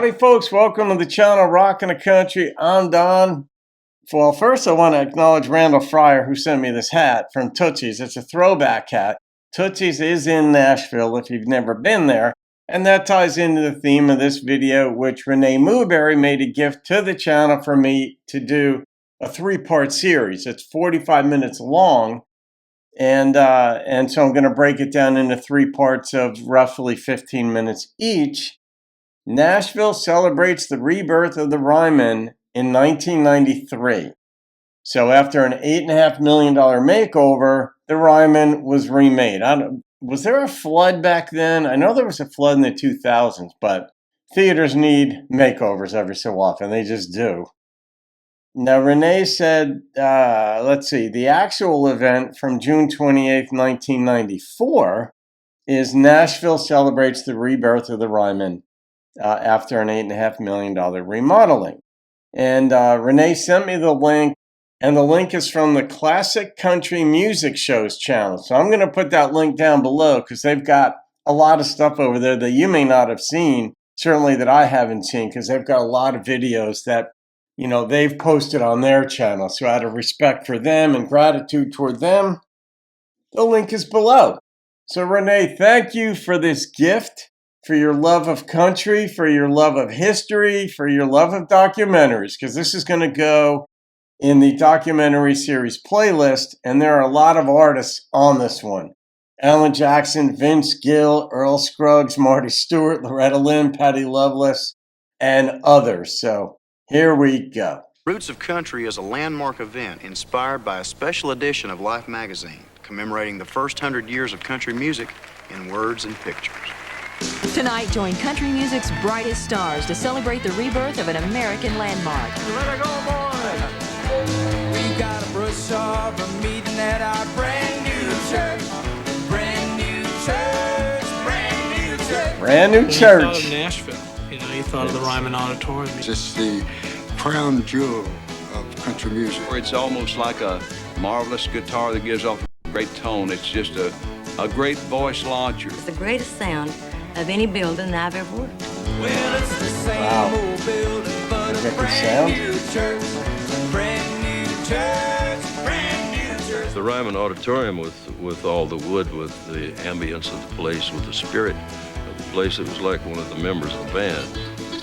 Howdy folks, welcome to the channel Rockin' the Country. I'm Don. Well, first I want to acknowledge Randall Fryer who sent me this hat from Tootsie's. It's a throwback hat. Tootsie's is in Nashville if you've never been there. And that ties into the theme of this video, which Renee Mooberry made a gift to the channel for me to do a 3-part series. It's 45 minutes long. And so I'm going to break it down into 3 parts of roughly 15 minutes each. Nashville celebrates the rebirth of the Ryman in 1993. So after an $8.5 million makeover, the Ryman was remade. Was there a flood back then? I know there was a flood in the 2000s, but theaters need makeovers every so often. They just do. Now, Renee said, let's see, the actual event from June 28th, 1994 is Nashville celebrates the rebirth of the Ryman. After an $8.5 million remodeling. And Renee sent me the link, and the link is from the Classic Country Music Shows channel. So I'm going to put that link down below because they've got a lot of stuff over there that you may not have seen, certainly that I haven't seen, because they've got a lot of videos that, you know, they've posted on their channel. So out of respect for them and gratitude toward them, the link is below. So Renee, thank you for this gift. For your love of country, for your love of history, for your love of documentaries, because this is going to go in the documentary series playlist, and there are a lot of artists on this one. Alan Jackson, Vince Gill, Earl Scruggs, Marty Stewart, Loretta Lynn, Patty Loveless, and others. So here we go. Roots of Country is a landmark event inspired by a special edition of Life magazine commemorating the first 100 years of country music in words and pictures. Tonight, join country music's brightest stars to celebrate the rebirth of an American landmark. Let it go, boys! We got a brush off a meeting at our brand new church. Brand new church, brand new church. Brand new When church. you thought of Nashville, you know, you thought of the Ryman Auditorium. Just the crown jewel of country music. It's almost like a marvelous guitar that gives off a great tone. It's just a great voice launcher. It's the greatest sound of any building I've ever worked. Well, it's the same Wow. old building, but Is a that the brand sound? new church. Brand new church, brand new church. The Ryman Auditorium with all the wood, with the ambience of the place, with the spirit of the place, it was like one of the members of the band.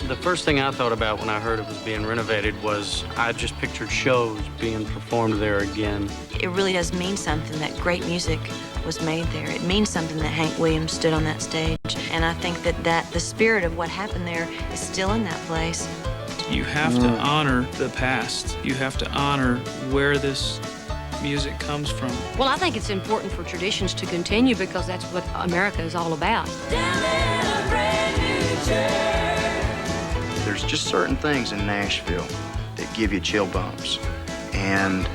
The first thing I thought about when I heard it was being renovated was I just pictured shows being performed there again. It really does mean something that great music was made there. It means something that Hank Williams stood on that stage. And I think that the spirit of what happened there is still in that place. You have to honor the past. You have to honor where this music comes from. Well, I think it's important for traditions to continue because that's what America is all about. There's just certain things in Nashville that give you chill bumps. And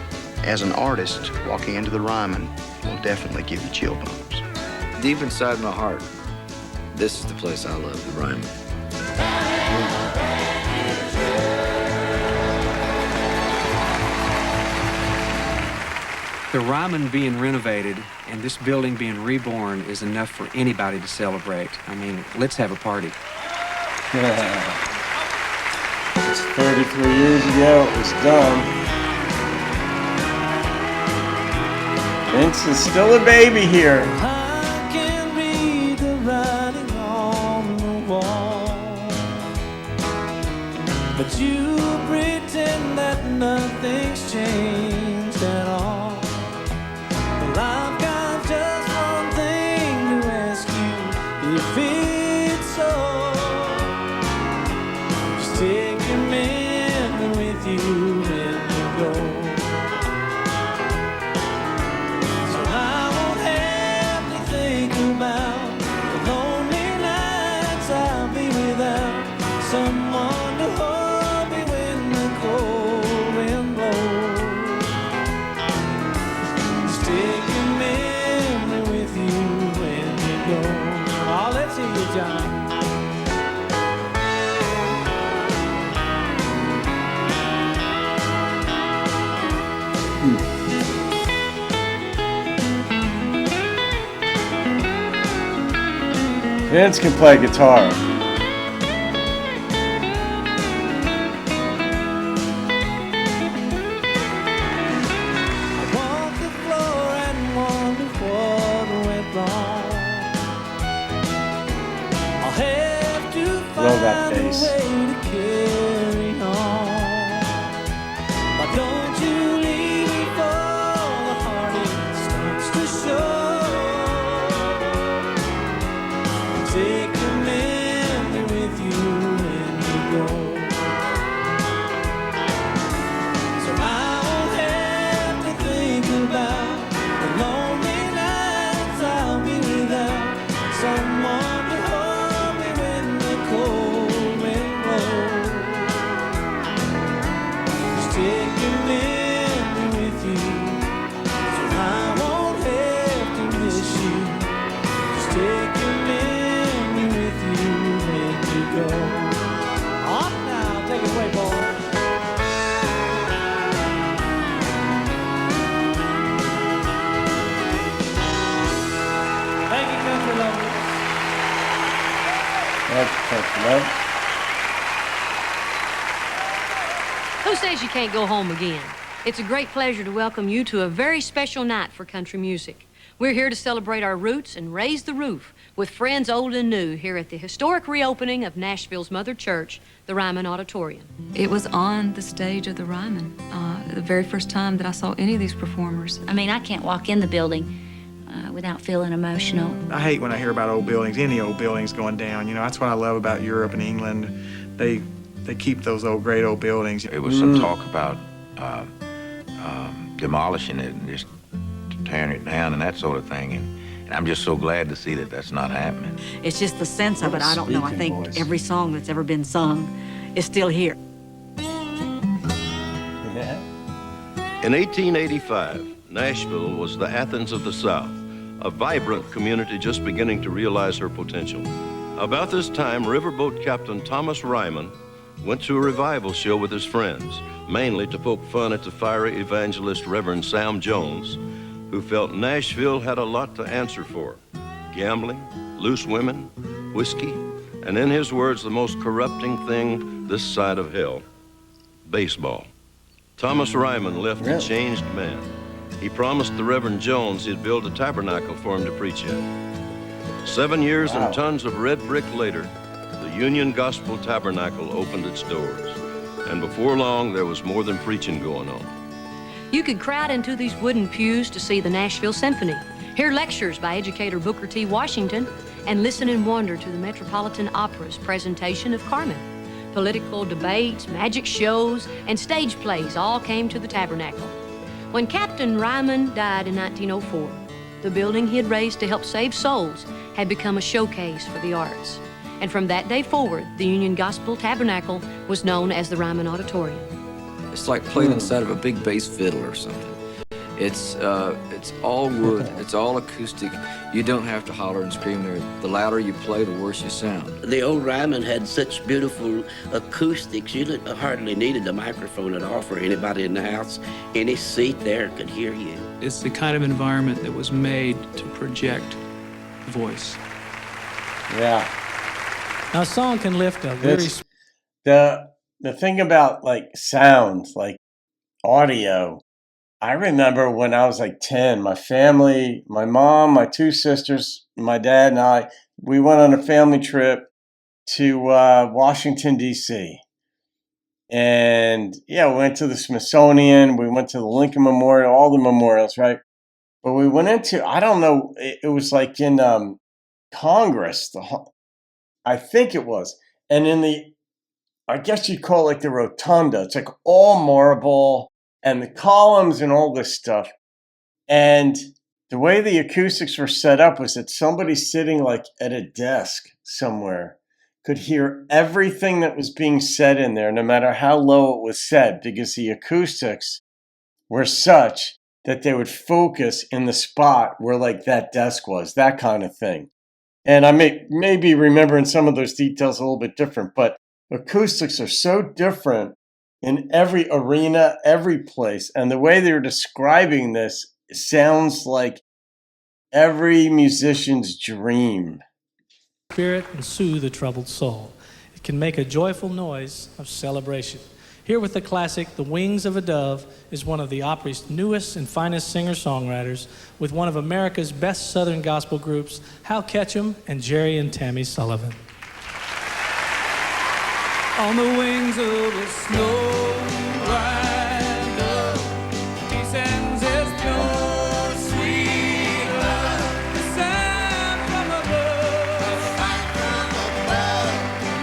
as an artist, walking into the Ryman will definitely give you chill bumps. Deep inside my heart, this is the place I love, the Ryman. The Ryman being renovated and this building being reborn is enough for anybody to celebrate. I mean, let's have a party. Yeah. It's 33 years ago, it was done. Vince is still a baby here. I can read the writing on the wall, but you pretend that nothing's changed at all. Well, I've got just one thing to ask you, if it's so, just take your memory with you when you go. Someone to hold me when the cold wind blows. Just take your memory with you when you go. Oh, let's hear you, John. Vince can play guitar. love that bass. Why don't you leave me for the heartache starts to show? Take the memory with you when you go. So I won't have to think about the lonely nights I'll be without someone to hold me when the cold wind blows. Just take your memory with you, so I won't have to miss you. Just take your memory with you when you go. Off now, take it away, boy. Thank you, country lovers. Who says you can't go home again? It's a great pleasure to welcome you to a very special night for country music. We're here to celebrate our roots and raise the roof with friends old and new here at the historic reopening of Nashville's mother church, the Ryman Auditorium. It was on the stage of the Ryman, the very first time that I saw any of these performers. I mean, I can't walk in the building without feeling emotional. I hate when I hear about old buildings, any old buildings going down. You know, that's what I love about Europe and England. They keep those great old buildings. There was some talk about demolishing it and just tearing it down and that sort of thing. And I'm just so glad to see that that's not happening. It's just the sense of it. I don't know. I think every song that's ever been sung is still here. In 1885, Nashville was the Athens of the South, a vibrant community just beginning to realize her potential. About this time, riverboat captain Thomas Ryman went to a revival show with his friends, mainly to poke fun at the fiery evangelist Reverend Sam Jones, who felt Nashville had a lot to answer for: gambling, loose women, whiskey, and in his words, the most corrupting thing this side of hell, baseball. Thomas Ryman left a changed man. He promised the Reverend Jones he'd build a tabernacle for him to preach in. 7 years and tons of red brick later, the Union Gospel Tabernacle opened its doors. And before long, there was more than preaching going on. You could crowd into these wooden pews to see the Nashville Symphony, hear lectures by educator Booker T. Washington, and listen in wonder to the Metropolitan Opera's presentation of Carmen. Political debates, magic shows, and stage plays all came to the Tabernacle. When Captain Ryman died in 1904, the building he had raised to help save souls had become a showcase for the arts. And from that day forward, the Union Gospel Tabernacle was known as the Ryman Auditorium. It's like playing inside of a big bass fiddle or something. It's all wood, it's all acoustic. You don't have to holler and scream there. The louder you play, the worse you sound. The old Ryman had such beautiful acoustics, you hardly needed a microphone at all for anybody in the house. Any seat there could hear you. It's the kind of environment that was made to project voice. Yeah. Now, a song can lift a very... The thing about, like, sound, like audio, I remember when I was like 10, my family, my mom, my two sisters, my dad and I, we went on a family trip to Washington, D.C. And, yeah, we went to the Smithsonian, we went to the Lincoln Memorial, all the memorials, right? But we went into, I don't know, it was like in Congress, I think it was. And in the, I guess you'd call it like the rotunda. It's like all marble and the columns and all this stuff. And the way the acoustics were set up was that somebody sitting like at a desk somewhere could hear everything that was being said in there, no matter how low it was said, because the acoustics were such that they would focus in the spot where like that desk was, that kind of thing. And I may be remembering some of those details a little bit different, but acoustics are so different in every arena, every place. And the way they're describing this sounds like every musician's dream. Spirit and soothe a troubled soul. It can make a joyful noise of celebration. Here with the classic, The Wings of a Dove, is one of the Opry's newest and finest singer-songwriters with one of America's best Southern gospel groups, Hal Ketchum and Jerry and Tammy Sullivan. On the wings of a snow white dove, he sends his pure sweet love, a sign from above,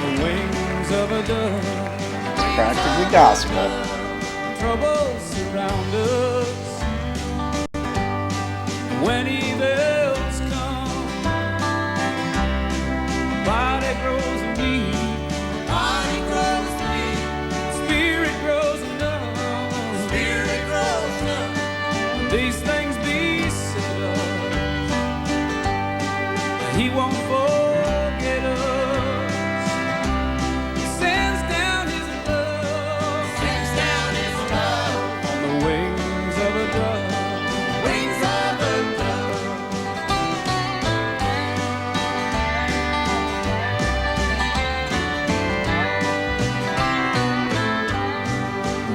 the wings of a dove. Practically gospel. Troubles surround us when evils come. Body grows weak. Body grows weak. Spirit grows numb. Spirit grows numb. When these things beset us, He won't forget us. He sends down His love. Sends down His love on the wings of a dove. Wings of a dove.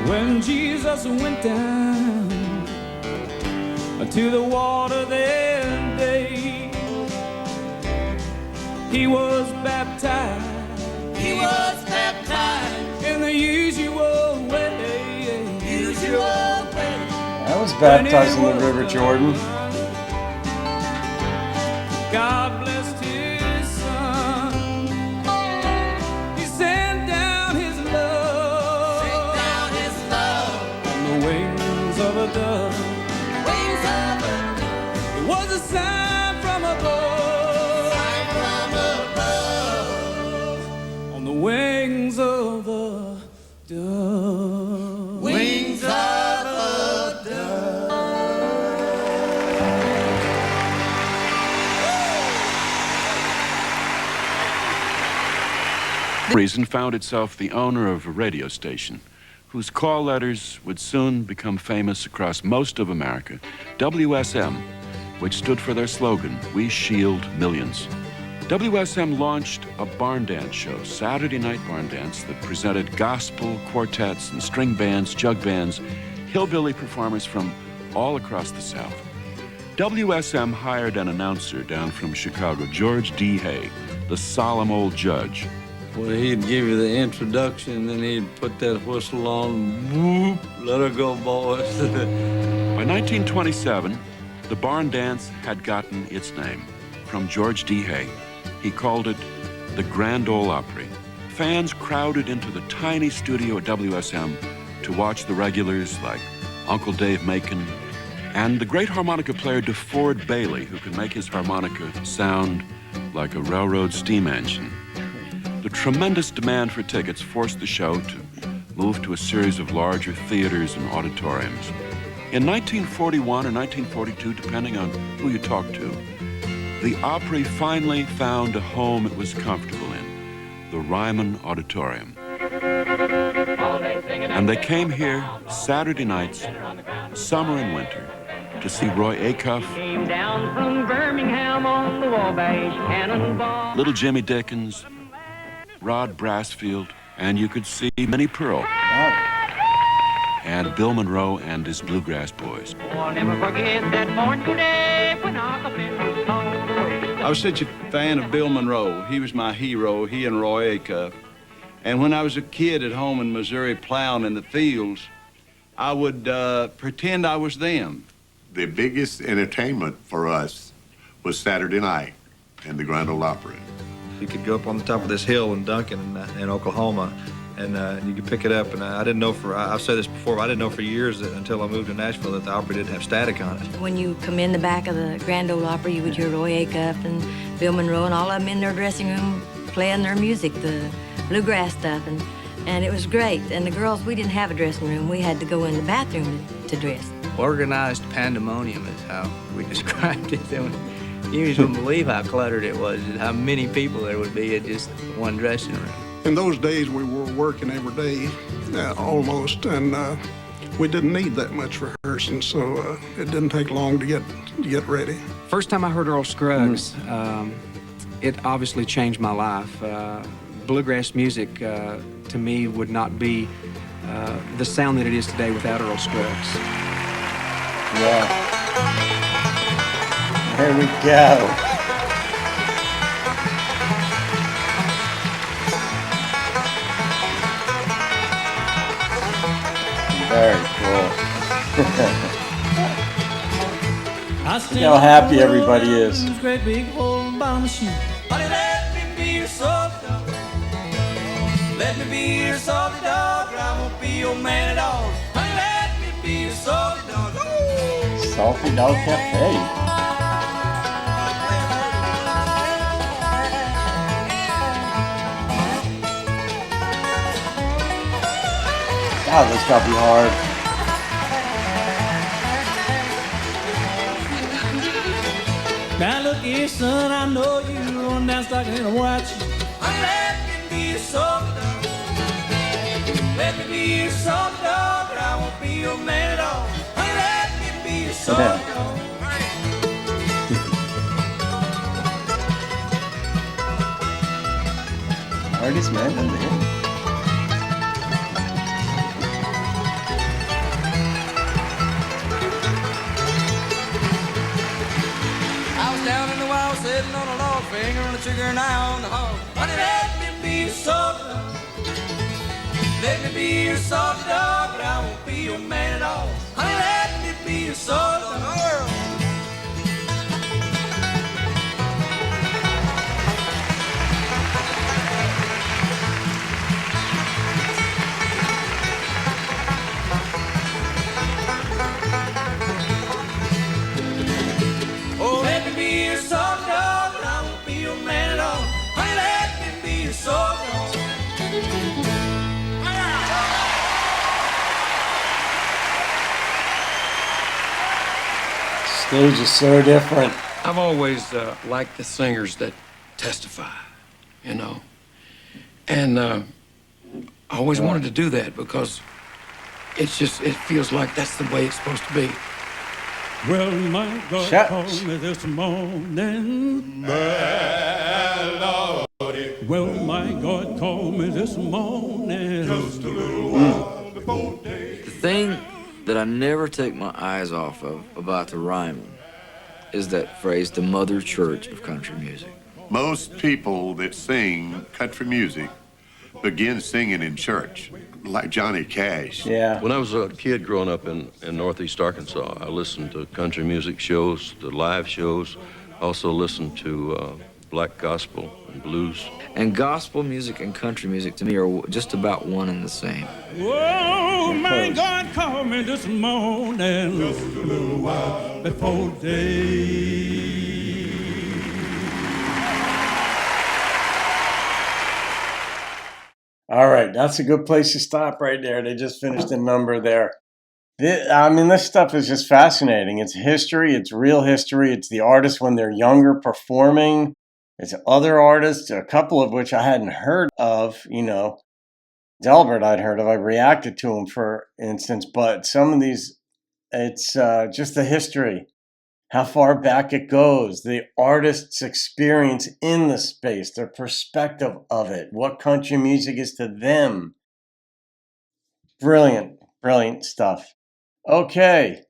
When Jesus went down to the water that day, He was baptized. He was baptized in the usual way. Usual way. I was baptized in the River Jordan. God blessed His Son. He sent down His love. Sent down His love on the wings of a dove. Wings of a dove. It was a sign from above. Sign from above on the wings of a dove. Wings of a dove. Reason found itself the owner of a radio station whose call letters would soon become famous across most of America, WSM, which stood for their slogan, "We Shield Millions." WSM launched a barn dance show, Saturday Night Barn Dance, that presented gospel, quartets, and string bands, jug bands, hillbilly performers from all across the South. WSM hired an announcer down from Chicago, George D. Hay, the solemn old judge. Well, he'd give you the introduction, then he'd put that whistle on, whoop, let her go, boys. By 1927, the barn dance had gotten its name from George D. Hay. He called it the Grand Ole Opry. Fans crowded into the tiny studio at WSM to watch the regulars like Uncle Dave Macon and the great harmonica player DeFord Bailey, who could make his harmonica sound like a railroad steam engine. The tremendous demand for tickets forced the show to move to a series of larger theaters and auditoriums. In 1941 or 1942, depending on who you talk to, the Opry finally found a home it was comfortable in, the Ryman Auditorium. And they came here Saturday nights, summer and winter, to see Roy Acuff, Came down from Birmingham on the Wabash Cannonball. Little Jimmy Dickens, Rod Brassfield, and you could see Minnie Pearl, and Bill Monroe and his Bluegrass Boys. I'll never forget that morning day when Aquafin was called away. I was such a fan of Bill Monroe. He was my hero, he and Roy Acuff. And when I was a kid at home in Missouri plowing in the fields, I would pretend I was them. The biggest entertainment for us was Saturday night in the Grand Ole Opry. You could go up on the top of this hill in Duncan in Oklahoma, and you could pick it up. And I didn't know I've said this before, but I didn't know for years until I moved to Nashville that the Opry didn't have static on it. When you come in the back of the Grand Ole Opry, you would hear Roy Acuff and Bill Monroe and all of them in their dressing room playing their music, the bluegrass stuff, and it was great. And the girls, we didn't have a dressing room. We had to go in the bathroom to dress. Organized pandemonium is how we described it. You just wouldn't believe how cluttered it was, and how many people there would be at just one dressing room. In those days, we were working every day, almost, and we didn't need that much rehearsing, so it didn't take long to get ready. First time I heard Earl Scruggs, it obviously changed my life. Bluegrass music, to me, would not be the sound that it is today without Earl Scruggs. Yeah. Here we go. Very cool. Look how happy everybody is. Great big hole by my shoe. Honey, let me be your salty dog. Let me be your salty dog, or I won't be your man at all. Honey, let me be your salty dog. Salty Dog Cafe. God, this gotta be hard. Now look here, son, I know you run down stocking in a white shoe. Honey, let me be your salty dog. Let me be your salty dog, or I won't be your man at all. Honey, let me be your salty dog. Hardest man in the game. Down in the wild, sitting on a log, finger on the trigger, and eye on the hog. Honey, let me be your salty dog. Let me be your salty dog, but I won't be your man at all. Honey, let me be your salty dog. Oh, let me be your salty dog, but I won't be your man at all. Honey, let me be your salty dog. Stage is so different. I've always liked the singers that testify, you know. And I always wanted to do that because it feels like that's the way it's supposed to be. Well, my God called me this morning. Well, my God called me this morning. Just a little while before day. The thing that I never take my eyes off of about the Ryman is that phrase, the mother church of country music. Most people that sing country music begin singing in church, like Johnny Cash. Yeah. When I was a kid growing up in Northeast Arkansas, I listened to country music shows, the live shows, also listened to black gospel and blues. And gospel music and country music to me are just about one and the same. Oh, my God called me this morning. Just a little while before day. All right, that's a good place to stop right there. They just finished a number there. I mean, this stuff is just fascinating. It's history. It's real history. It's the artists when they're younger performing. It's other artists, a couple of which I hadn't heard of, you know. Delbert I'd heard of. I reacted to him, for instance. But some of these, it's just the history, how far back it goes, the artist's experience in the space, their perspective of it, what country music is to them. Brilliant, brilliant stuff. Okay,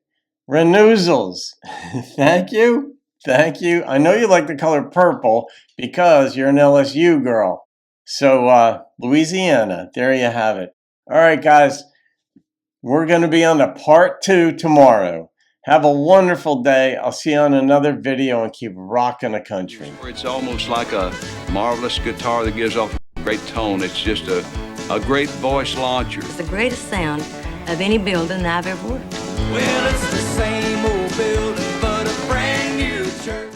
Renoozles, thank you. Thank you. I know you like the color purple because you're an LSU girl. So, Louisiana, there you have it. All right, guys, we're going to be on to part 2 tomorrow. Have a wonderful day. I'll see you on another video and keep rocking the country. It's almost like a marvelous guitar that gives off a great tone. It's just a great voice launcher. It's the greatest sound of any building I've ever worked. Well, it's the same old building, but a brand new church.